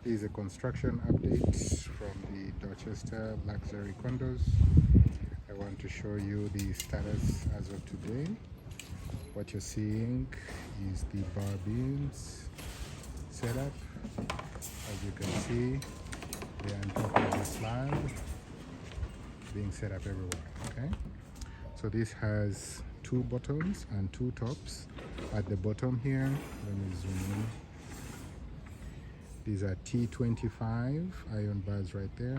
This is a construction update from the Dorchester Luxury condos. I want to show you the status as of today. What you're seeing is the bar beams setup. As you can see, they're on top of the slab being set up everywhere. Okay, so this has two bottoms and two tops. At the bottom here, let me zoom in. These are T25 iron bars right there.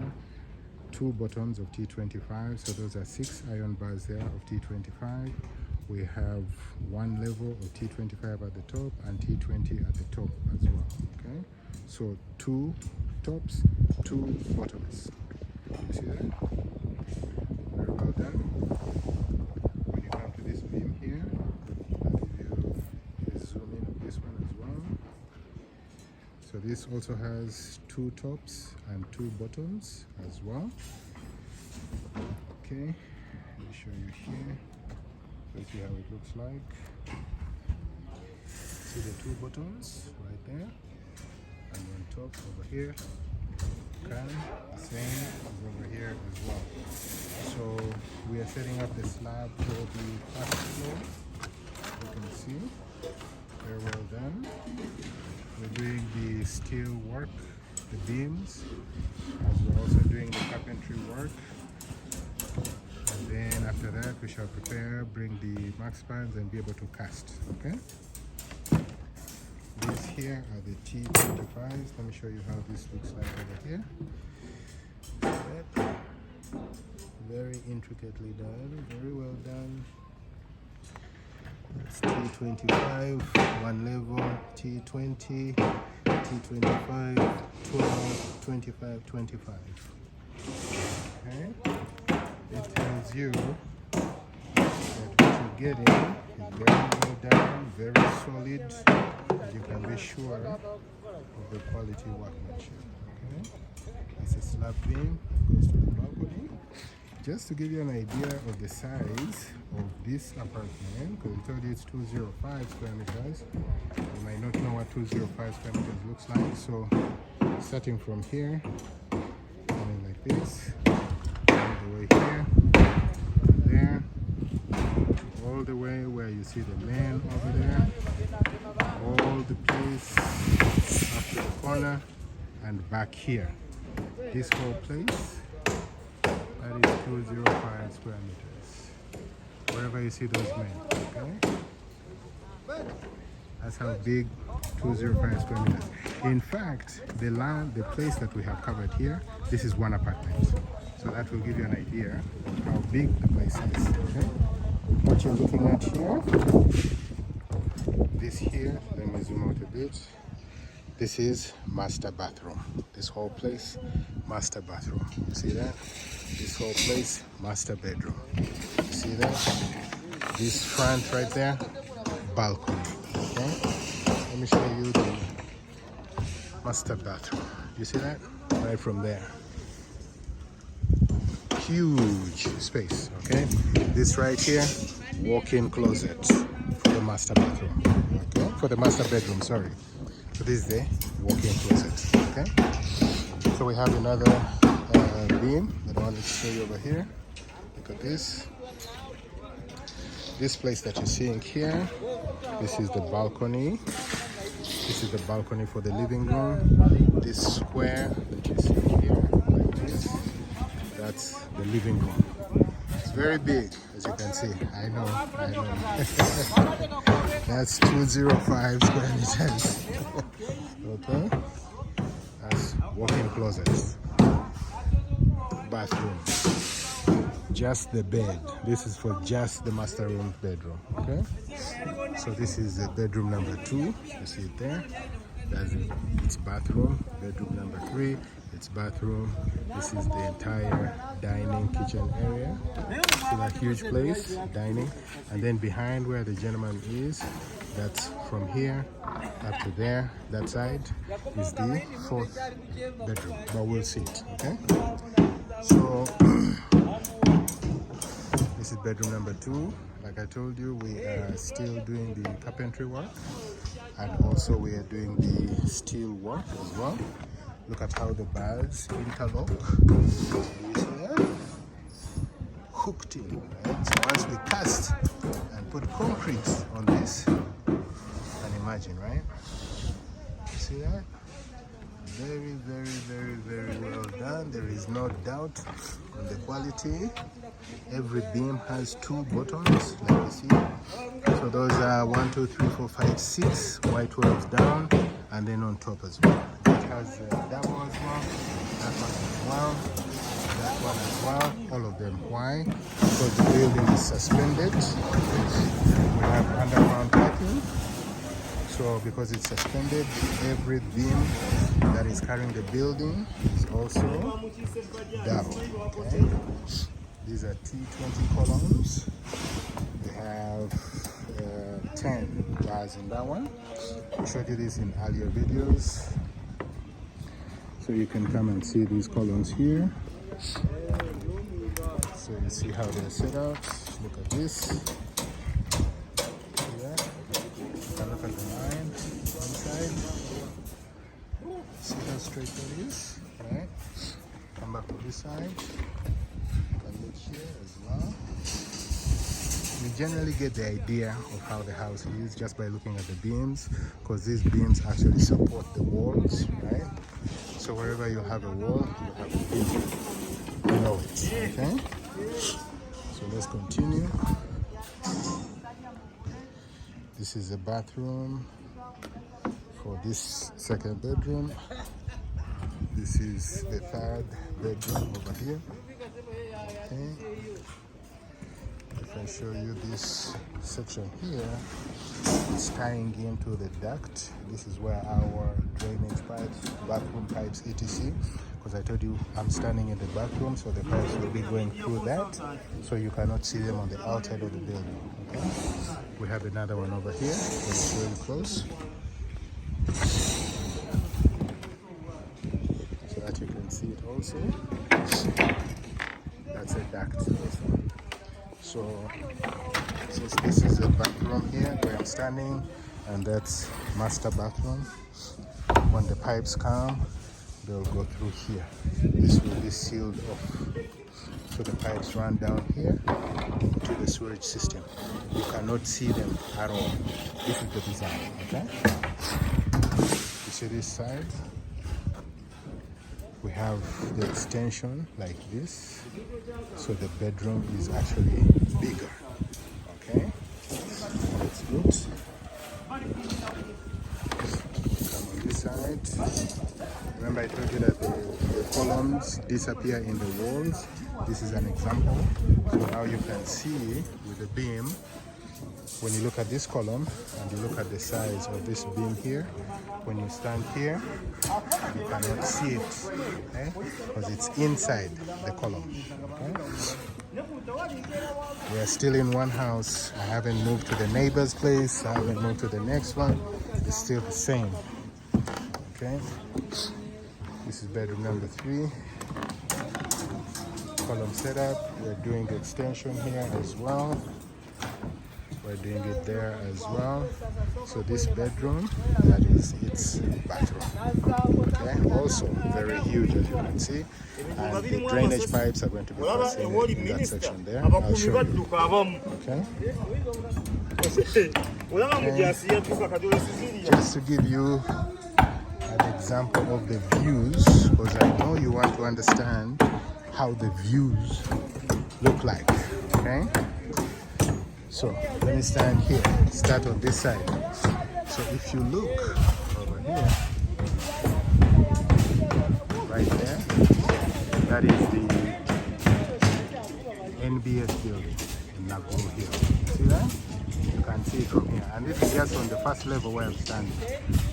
Two bottoms of T25, so those are 6 iron bars there of T25. We have one level of T25 at the top and T20 at the top as well. Okay, so two tops, two bottoms. You see that? Very well done. When you come to this beam here, I'll give you a zoom in of this one as well. So this also has two tops and two bottoms as well. Okay, let me show you here. Let's see how it looks like. See the two buttons right there, and on top over here. Okay, the same as over here as well. So we are setting up the slab for the first floor. You can see, very well done. We're doing the steel work, the beams, as we're also doing the carpentry work. And then after that, we shall prepare, bring the max spans and be able to cast. Okay. These here are the T25s. Let me show you how this looks like over here. Very intricately done, very well done. It's T25, one level, T20, T25, 12, 25, 25. Okay? It tells you that what you're getting is very well done, very solid, and you can be sure of the quality workmanship. Okay? It's a slab beam, it goes to the balcony. Just to give you an idea of the size of this apartment, because I told you it's 205 square meters, you might not know what 205 square meters looks like. So starting from here, coming like this, all the way here, there, all the way where you see the man over there, all the place up to the corner, and back here. This whole place, that is 205 square meters. Wherever you see those men, okay? That's how big 205 square meters. In fact, the land, the place that we have covered here, this is one apartment. So that will give you an idea of how big the place is, okay? What you're looking at here, this here, let me zoom out a bit. This is master bathroom. This whole place, master bathroom. You see that? This whole place, master bedroom. You see that? This front right there, balcony. Okay? Let me show you the master bathroom. You see that? Right from there. Huge space, okay? This right here, walk-in closet for the master bathroom. Okay? For the master bedroom, sorry. So this is the walk-in closet, okay? So we have another beam that I wanted to show you over here. Look at this. This place that you're seeing here, this is the balcony. This is the balcony for the living room. This square that you see here, like this, that's the living room. It's very big, as you can see. I know. That's 205 square meters. Okay, that's walk-in closets, bathroom, just the bed. This is for just the master room bedroom. Okay, so this is the bedroom number 2. You see it there. That's its bathroom. Bedroom number 3. Its bathroom. This is the entire dining kitchen area. See that huge place, dining, and then behind where the gentleman is, that's from here up to there, that side is the 4th bedroom, but we'll see it. Okay, so this is bedroom number 2. Like I told you, we are still doing the carpentry work, and also we are doing the steel work as well. Look at how the bars interlock. Do you see that? Hooked in, right? So once we cast and put concrete on this, you can imagine, right? See that? Very, very, very, very well done. There is no doubt on the quality. Every beam has 2 buttons, like you see. So those are 1, 2, 3, 4, 5, 6 white wells down, and then on top as well. It has double as well, that one as well, that one as well, all of them. Why? Because the building is suspended. We have underground piping. So because it's suspended, every beam that is carrying the building is also down. Okay? These are T20 columns. They have 10 bars in that one. I showed you this in earlier videos. So you can come and see these columns here. So you see how they're set up. Look at this. Look at the line inside. See how straight that is, right? Come back to this side. You can look here as well. You generally get the idea of how the house is just by looking at the beams, because these beams actually support the walls, right? So wherever you have a wall, you have a beam. You know it, okay? So let's continue. This is a bathroom for this second bedroom. This is the third bedroom over here. Okay. If I show you this section here, it's tying into the duct. This is where our drainage pipes, bathroom pipes, etc. Because I told you I'm standing in the bathroom, so the pipes will be going through that, so you cannot see them on the outside of the building. Okay. We have another one over here. It's really close, so that you can see it also. That's a duct also. So since this is a bathroom here where I'm standing, and that's master bathroom, when the pipes come, they'll go through here. This will be sealed off. So the pipes run down here to the sewage system. You cannot see them at all. This is the design, okay? You see this side? We have the extension like this. So the bedroom is actually bigger, okay? That's good. Come on this side. Remember I told you that the columns disappear in the walls. This is an example. So now you can see with the beam, when you look at this column and you look at the size of this beam here, when you stand here, you cannot see it, okay? Because it's inside the column, okay? We are still in one house. I haven't moved to the neighbor's place. I haven't moved to the next one. It's still the same, okay? This is bedroom number 3. Column setup. We're doing the extension here as well. We're doing it there as well. So this bedroom, that is its bathroom. Okay, also very huge as you can see. And the drainage pipes are going to be passing in that section there. I'll show you. Okay. Just to give you an example of the views, because I know you want to understand how the views look like. Okay. So let me stand here, start on this side. So if you look over here, right there, that is the NBS building in Naguru Hill. See that? You can see it from here. And this is just on the first level where I'm standing.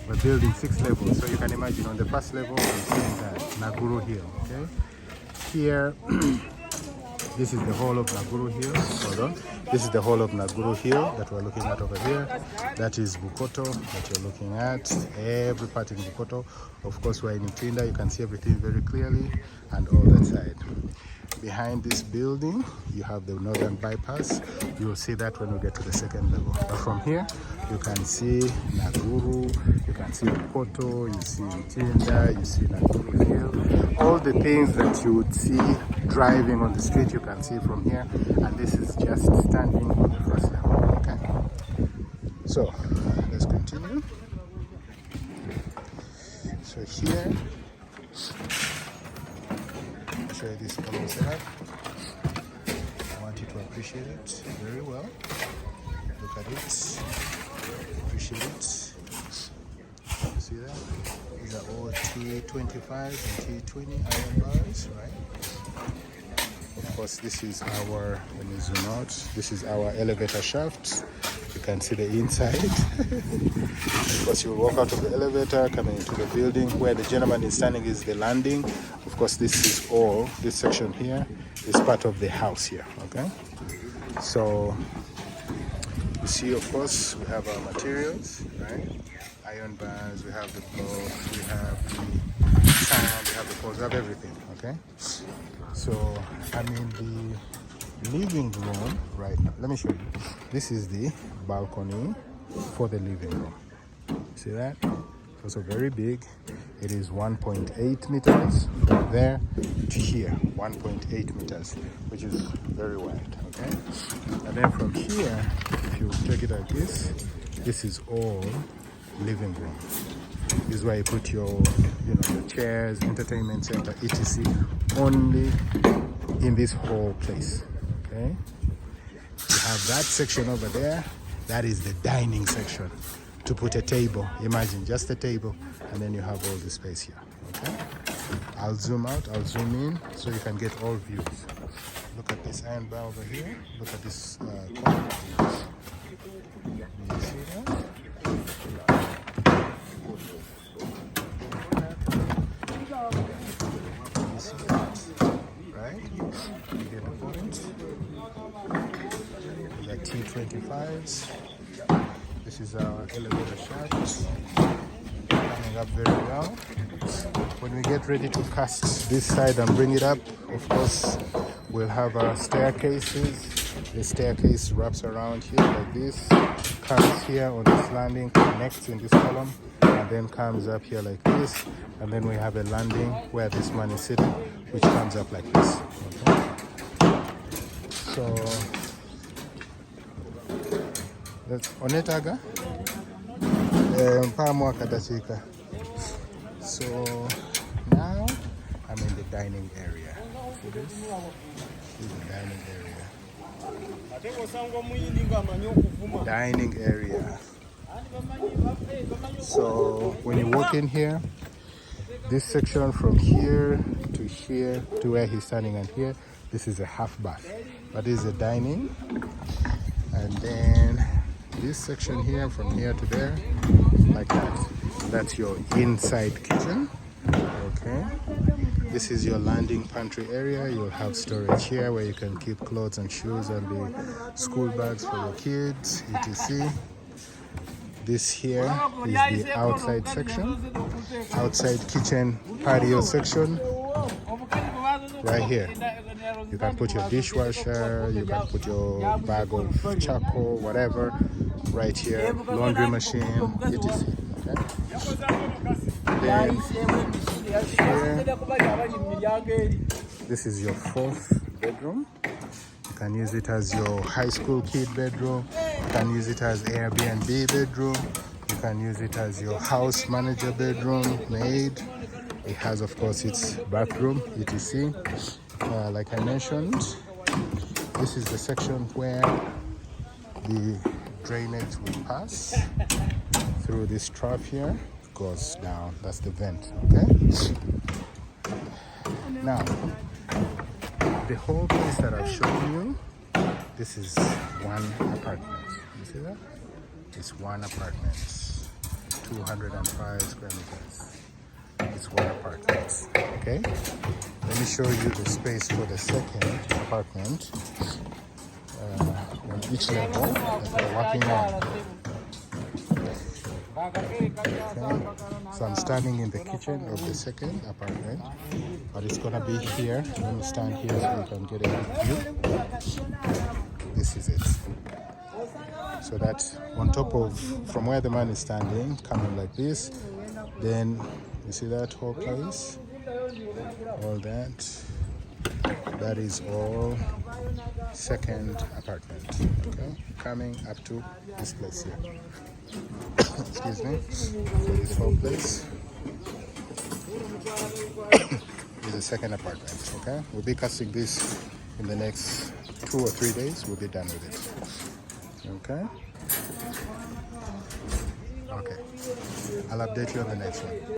We're building 6 levels, so you can imagine on the first level I'm seeing that Naguru Hill. Okay. Here. This is the whole of Naguru Hill. Hold on. This is the whole of Naguru Hill that we're looking at over here. That is Bukoto that you're looking at. Every part in Bukoto. Of course, we're in Mtinda. You can see everything very clearly, and all that side. behind this building, you have the northern bypass. You'll see that when we get to the second level. But from here, you can see Naguru, you can see Poto, you see Tinda, you see Naguru Hill. All the things that you would see driving on the street, you can see from here. And this is just standing on the first level. Okay. So let's continue. So here, I'll show you this color setup. I want you to appreciate it very well. Look at it. Appreciate it. You see that? These are all T25 and T20 iron bars, right? Of course, this is our, let me zoom out. This is our elevator shaft. You can see the inside. Of course, you walk out of the elevator, coming into the building. Where the gentleman is standing is the landing. Of course, this is all, this section here is part of the house here, okay? So, you see, of course, we have our materials, right? Iron bars, we have the blocks, we have the sand, we have the poles, we have everything, okay? So, I'm in the living room right now. Let me show you. This is the balcony for the living room. See that? It's also very big. It is 1.8 meters from there to here. 1.8 meters, which is very wide, okay? And then from here, if you take it like this is all living room. This is where you put your, your chairs, entertainment center, etc. only in this whole place, okay? You have that section over there. That is the dining section. To put a table, imagine just a table, and then you have all the space here, okay? I'll zoom out, I'll zoom in, so you can get all views. Look at this iron bar over here. Look at this corner. You see that? You see that? Right? You get the point. We got T25s. This is our elevator shaft. Coming up very well. When we get ready to cast this side and bring it up, of course, we'll have our staircases. The staircase wraps around here like this, comes here on this landing, connects in this column, and then comes up here like this. And then we have a landing where this man is sitting, which comes up like this. Okay? So, that's Onetaga. So now I'm in the dining area. See this? This is the dining area. Dining area. So when you walk in here, this section from here to where he's standing and here, this is a half bath. But this is the dining. And then this section here, from here to there, like that. That's your inside kitchen. Okay. This is your landing pantry area. You'll have storage here where you can keep clothes and shoes and the school bags for your kids, etc. This here is the outside section. Outside kitchen patio section. Right here. You can put your dishwasher, you can put your bag of charcoal, whatever, right here. Laundry machine, etc. Okay? Then here, this is your fourth bedroom. You can use it as your high school kid bedroom. You can use it as Airbnb bedroom. You can use it as your house manager bedroom, maid. It has, of course, its bathroom, etc. Like I mentioned, this is the section where the drainage will pass through this trough here. It goes down. That's the vent, okay? Now, the whole place that I've shown you, this is one apartment. You see that? It's one apartment. 205 square meters. It's one apartment, okay? Let me show you the space for the second apartment on each level that we're working on. Okay. So I'm standing in the kitchen of the second apartment, but it's gonna be here. Let me stand here so you can get a good view. This is it. So that's on top of, from where the man is standing, coming like this. Then you see that whole place, all that. That is all second apartment. Okay, coming up to this place here. Excuse me. So this whole place is the second apartment. Okay, we'll be casting this in the next 2 or 3 days. We'll be done with it. Okay. Okay. I'll update you on the next one.